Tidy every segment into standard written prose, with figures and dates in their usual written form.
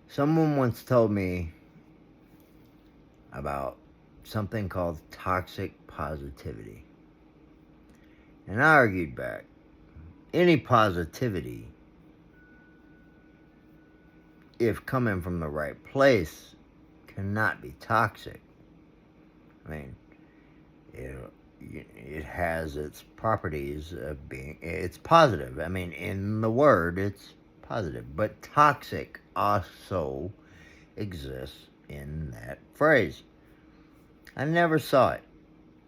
Someone once told me about something called toxic positivity. And I argued back. Any positivity, if coming from the right place, cannot be toxic. I mean, it has its properties of being, it's positive. I mean, in the word, it's positive. But toxic also exists in that phrase. I never saw it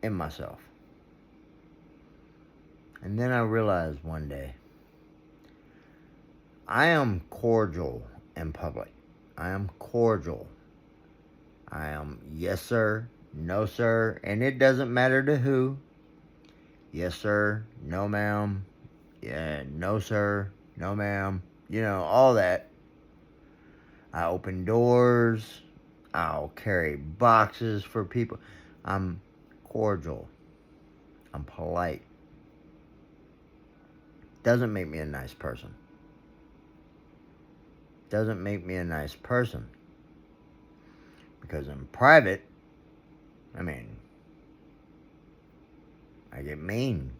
in myself. And then I realized one day, I am cordial in public. I am cordial. I am yes sir, no sir, and it doesn't matter to who. Yes sir, no ma'am, yeah, no sir, no ma'am, all that. I open doors. I'll carry boxes for people. I'm cordial. I'm polite. Doesn't make me a nice person. Doesn't make me a nice person. Because in private, I mean, I get mean.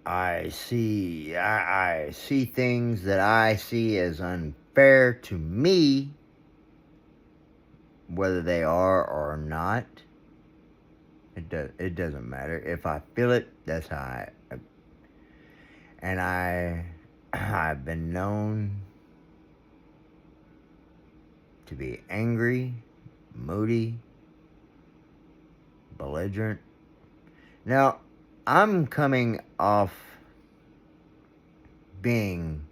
I see things that I see as unfair to me, whether they are or not. It doesn't matter. If I feel it, that's how and I've been known to be angry, moody, belligerent. Now, I'm coming off being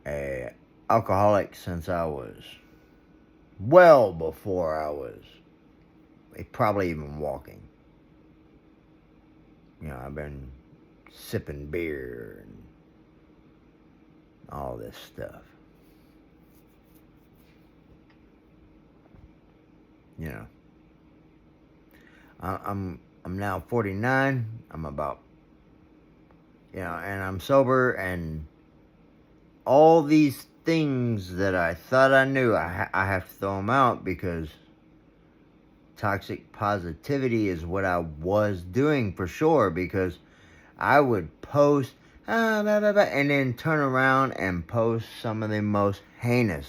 a alcoholic since I was well before I was probably even walking. I've been sipping beer and all this stuff. I'm now 49. I'm about, and I'm sober, and all these things that I thought I knew, I have to throw them out, because toxic positivity is what I was doing for sure, because I would post, blah, blah, blah, and then turn around and post some of the most heinous,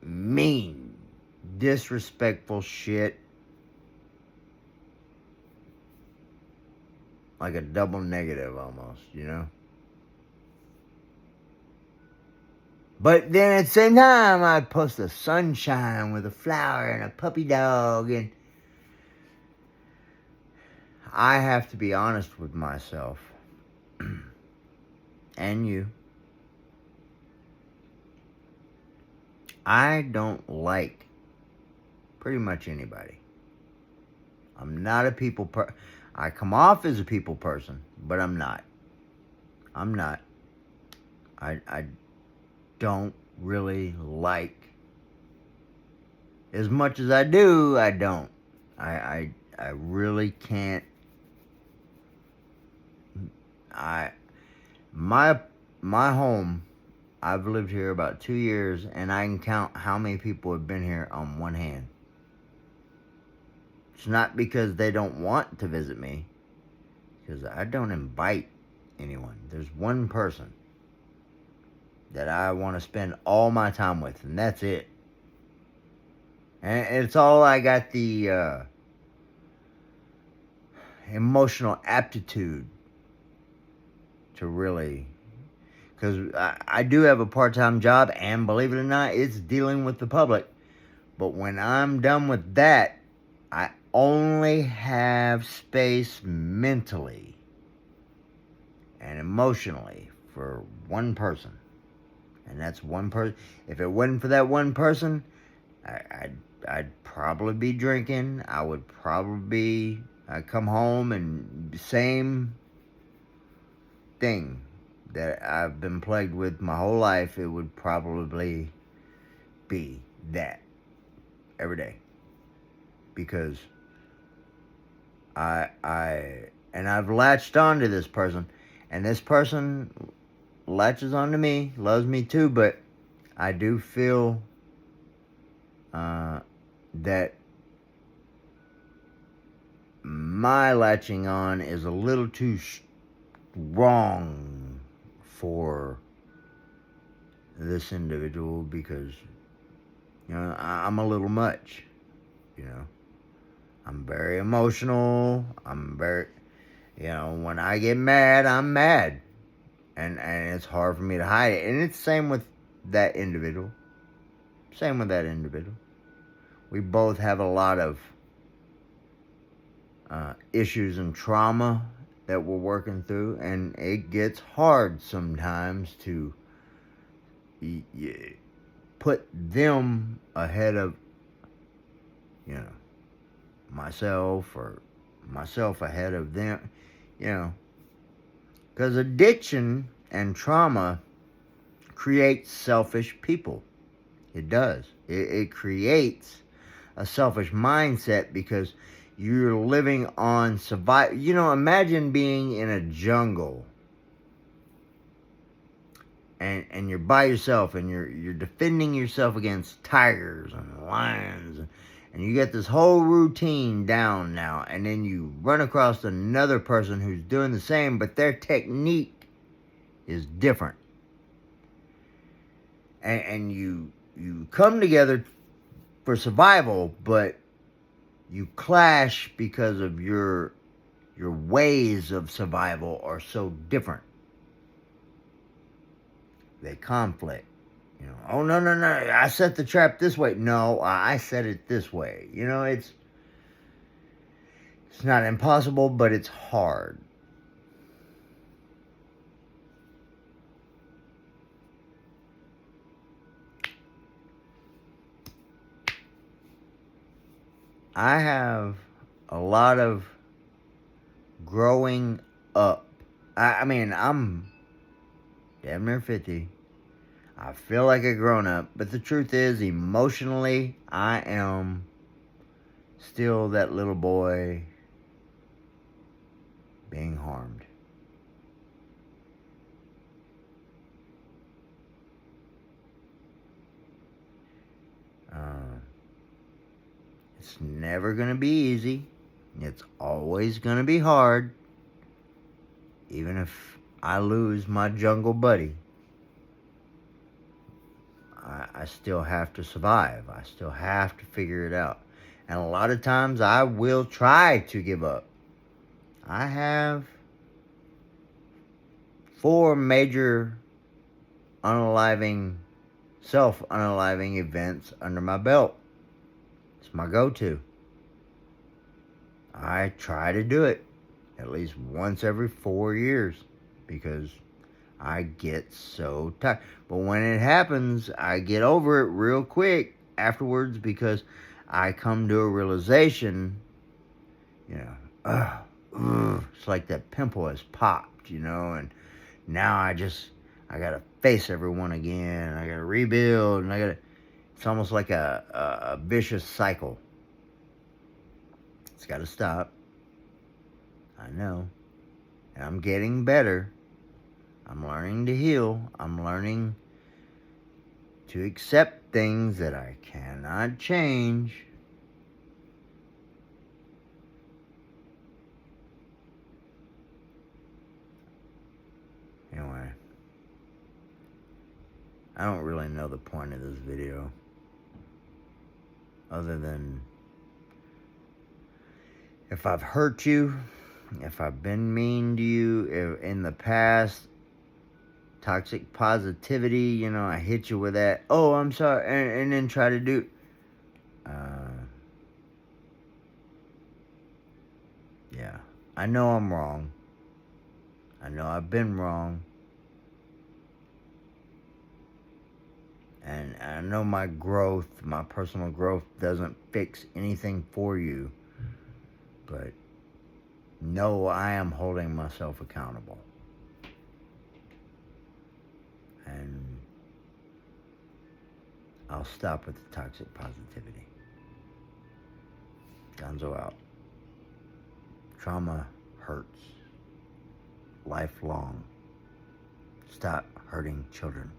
mean, disrespectful shit, like a double negative almost, But then at the same time, I'd post a sunshine with a flower and a puppy dog, and I have to be honest with myself and you. I don't like pretty much anybody. I'm not a people person. I come off as a people person, but I'm not. I don't really like, as much as I do, I don't. I really can't. My home, I've lived here about 2 years, and I can count how many people have been here on one hand. It's not because they don't want to visit me, because I don't invite anyone. There's one person that I want to spend all my time with, and that's it. And it's all I got the emotional aptitude to really, because I do have a part-time job, and believe it or not, it's dealing with the public. But when I'm done with that, I only have space mentally and emotionally for one person. And that's one person. If it wasn't for that one person, I'd probably be drinking. I'd come home and same thing that I've been plagued with my whole life. It would probably be that every day, because I've latched on to this person, And this person latches onto me, loves me too, but I do feel that my latching on is a little too strong for this individual because, I'm a little much, you know. I'm very emotional. When I get mad, I'm mad. And it's hard for me to hide it. And it's the same with that individual. Same with that individual. We both have a lot of issues and trauma that we're working through. And it gets hard sometimes to put them ahead of, myself, or myself ahead of them, because addiction and trauma creates selfish people. It does. It creates a selfish mindset because you're living on survival. Imagine being in a jungle and you're by yourself and you're defending yourself against tigers and lions, and you get this whole routine down now, and then you run across another person who's doing the same, but their technique is different. And you come together for survival, but you clash because of your ways of survival are so different. They conflict. Oh, no, I set the trap this way. No, I set it this way. It's not impossible, but it's hard. I have a lot of growing up. I mean, I'm damn near 50. I feel like a grown up, but the truth is, emotionally, I am still that little boy being harmed. It's never going to be easy. It's always going to be hard. Even if I lose my jungle buddy, I still have to survive. I still have to figure it out. And a lot of times I will try to give up. I have 4 major self-unaliving events under my belt. It's my go-to. I try to do it at least once every 4 years because I get so tired. But when it happens, I get over it real quick afterwards because I come to a realization, it's like that pimple has popped, and now I gotta face everyone again. I gotta rebuild, and it's almost like a vicious cycle. It's gotta stop. I know. And I'm getting better. I'm learning to heal. I'm learning to accept things that I cannot change. Anyway, I don't really know the point of this video, other than if I've hurt you, if I've been mean to you in the past, toxic positivity, I hit you with that, oh, I'm sorry, and then try to do, yeah, I know I'm wrong. I know I've been wrong. And I know my personal growth doesn't fix anything for you. But no, I am holding myself accountable. And I'll stop with the toxic positivity. Gonzo out. Trauma hurts. lifelong. Stop hurting children.